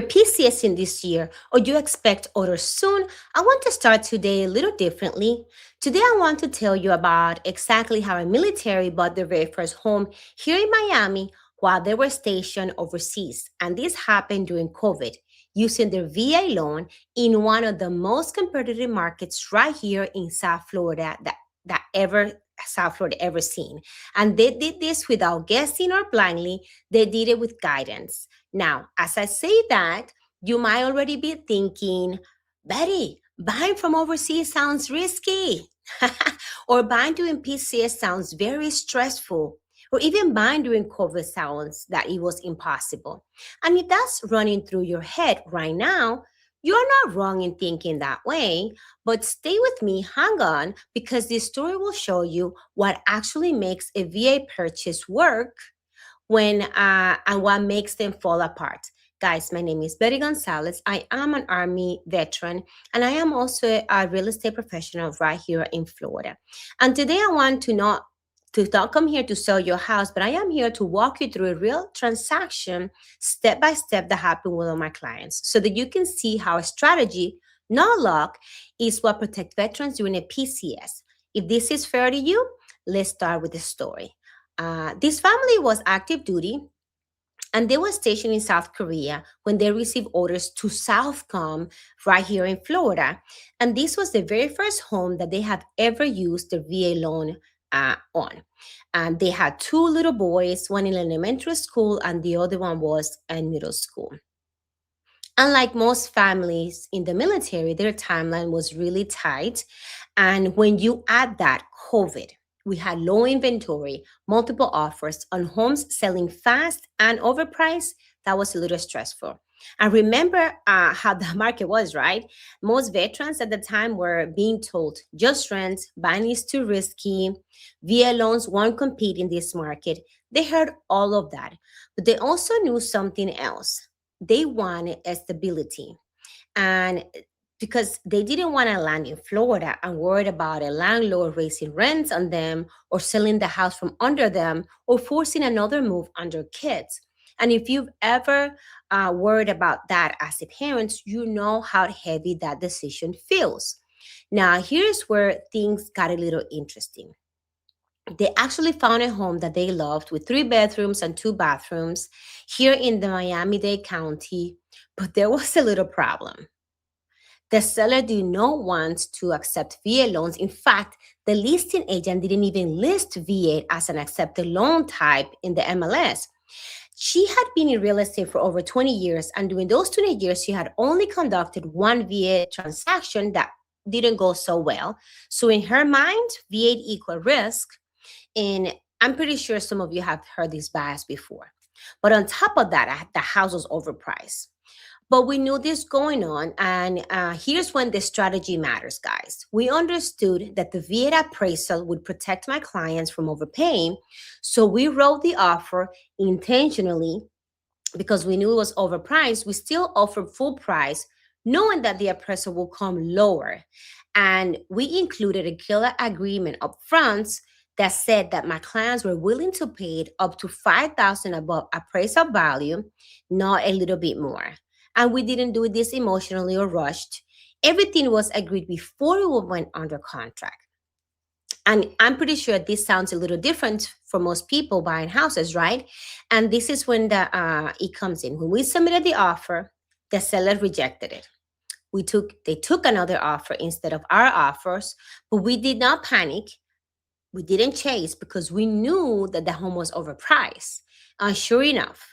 PCSing this year or you expect orders soon, I want to start today a little differently. Today, I want to tell you about exactly how a military bought their very first home here in Miami while they were stationed overseas. And this happened during COVID using their VA loan in one of the most competitive markets right here in South Florida that ever South Florida ever seen. And they did this without guessing or blindly, they did it with guidance. Now, as I say that, you might already be thinking, Betty, buying from overseas sounds risky. Or buying during PCS sounds very stressful. Or even buying during COVID sounds that it was impossible. And if that's running through your head right now, you're not wrong in thinking that way, but stay with me, hang on, because this story will show you what actually makes a VA purchase work when and what makes them fall apart. Guys, my name is Betty Gonzalez. I am an Army veteran, and I am also a real estate professional right here in Florida. And today I want to not come here to sell your house, but I am here to walk you through a real transaction step by step that happened with all my clients so that you can see how a strategy, not luck, is what protects veterans during a PCS. If this is fair to you, let's start with the story. This family was active duty and they were stationed in South Korea when they received orders to Southcom right here in Florida. And this was the very first home that they have ever used the VA loan on. And they had two little boys, one in elementary school and the other one was in middle school. Unlike most families in the military, their timeline was really tight. And when you add that COVID, we had low inventory, multiple offers on homes selling fast and overpriced. That was a little stressful. And remember how the market was, right? Most veterans at the time were being told just rent, buying is too risky, VA loans won't compete in this market. They heard all of that, but they also knew something else. They wanted a stability. And because they didn't want to land in Florida and worried about a landlord raising rents on them or selling the house from under them or forcing another move on their kids. And if you've ever worried about that as a parent, you know how heavy that decision feels. Now, here's where things got a little interesting. They actually found a home that they loved with 3 bedrooms and 2 bathrooms here in the Miami-Dade County, but there was a little problem. The seller did not want to accept VA loans. In fact, the listing agent didn't even list VA as an accepted loan type in the MLS. She had been in real estate for over 20 years, and during those 20 years, she had only conducted one VA transaction that didn't go so well. So in her mind, VA equal risk, and I'm pretty sure some of you have heard this bias before. But on top of that, the house was overpriced. But we knew this going on, and here's when the strategy matters, guys. We understood that the VA appraisal would protect my clients from overpaying, so we wrote the offer intentionally because we knew it was overpriced. We still offered full price, knowing that the appraisal will come lower. And we included a killer agreement up front that said that my clients were willing to pay it up to 5,000 above appraisal value, not a little bit more. And we didn't do this emotionally or rushed. Everything was agreed before we went under contract. And I'm pretty sure this sounds a little different for most people buying houses, right? And this is when it comes in. When we submitted the offer, the seller rejected it. They took another offer instead of our offers, but we did not panic. We didn't chase because we knew that the home was overpriced. And sure enough,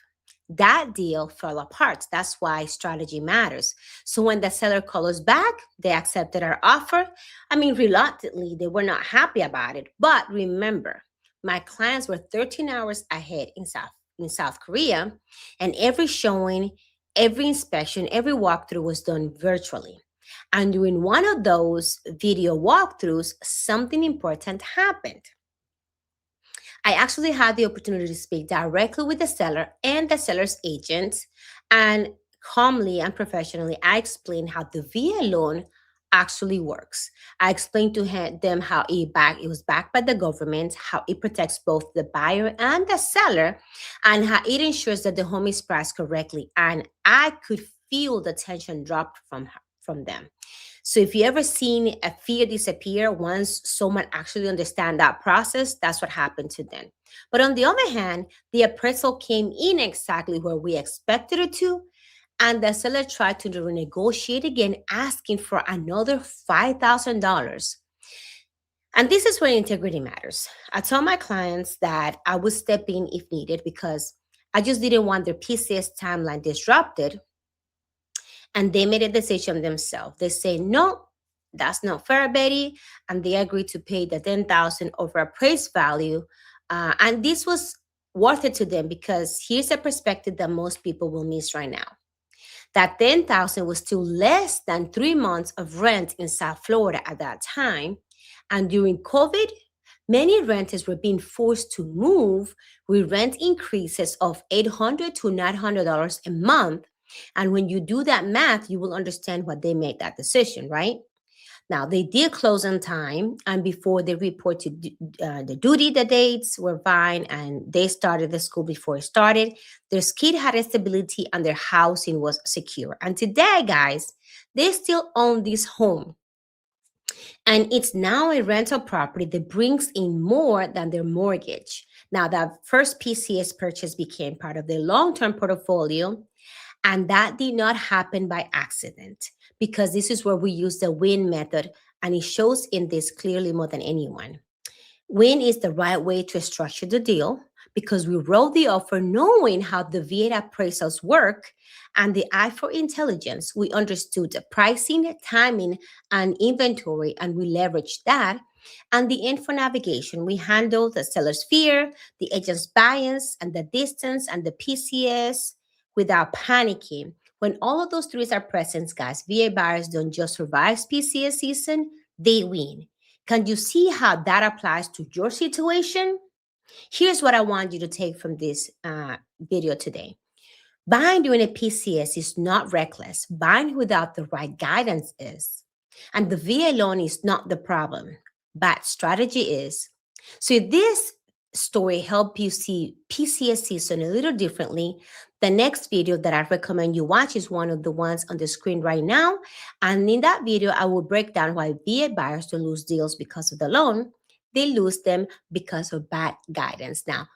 that deal fell apart. That's why strategy matters. So when the seller called us back, they accepted our offer. I mean, reluctantly, they were not happy about it. But remember, my clients were 13 hours ahead in South Korea, and every showing, every inspection, every walkthrough was done virtually. And during one of those video walkthroughs, something important happened. I actually had the opportunity to speak directly with the seller and the seller's agent, and calmly and professionally, I explained how the VA loan actually works. I explained to them how it was backed by the government, how it protects both the buyer and the seller, and how it ensures that the home is priced correctly. And I could feel the tension drop from them. So if you ever seen a fear disappear once someone actually understand that process, that's what happened to them. But on the other hand, the appraisal came in exactly where we expected it to, and the seller tried to renegotiate again, asking for another $5,000. And this is where integrity matters. I told my clients that I would step in if needed because I just didn't want their PCS timeline disrupted, and they made a decision themselves. They say, no, that's not fair, Betty. And they agreed to pay the 10,000 over appraised value. And this was worth it to them because here's a perspective that most people will miss right now. That 10,000 was still less than 3 months of rent in South Florida at that time. And during COVID, many renters were being forced to move with rent increases of $800 to $900 a month. And when you do that math, you will understand why they made that decision, right? Now, they did close on time, and before they reported the duty, the dates were fine, and they started the school before it started. Their kid had a stability, and their housing was secure. And today, guys, they still own this home, and it's now a rental property that brings in more than their mortgage. Now, that first PCS purchase became part of their long term portfolio, and that did not happen by accident because this is where we use the win method, and it shows in this clearly more than anyone. Win is the right way to structure the deal because we wrote the offer knowing how the VA appraisals work, and the eye for intelligence. We understood the pricing, timing, and inventory, and we leveraged that. And the info navigation, we handled the seller's fear, the agent's bias, and the distance, and the PCS without panicking. When all of those three are present, guys, VA buyers don't just survive PCS season, they win. Can you see how that applies to your situation? Here's what I want you to take from this video today. Buying during a PCS is not reckless. Buying without the right guidance is. And the VA loan is not the problem. Bad strategy is. So if this story helped you see PCS season a little differently, the next video that I recommend you watch is one of the ones on the screen right now. And in that video, I will break down why VA buyers don't lose deals because of the loan. They lose them because of bad guidance. Now,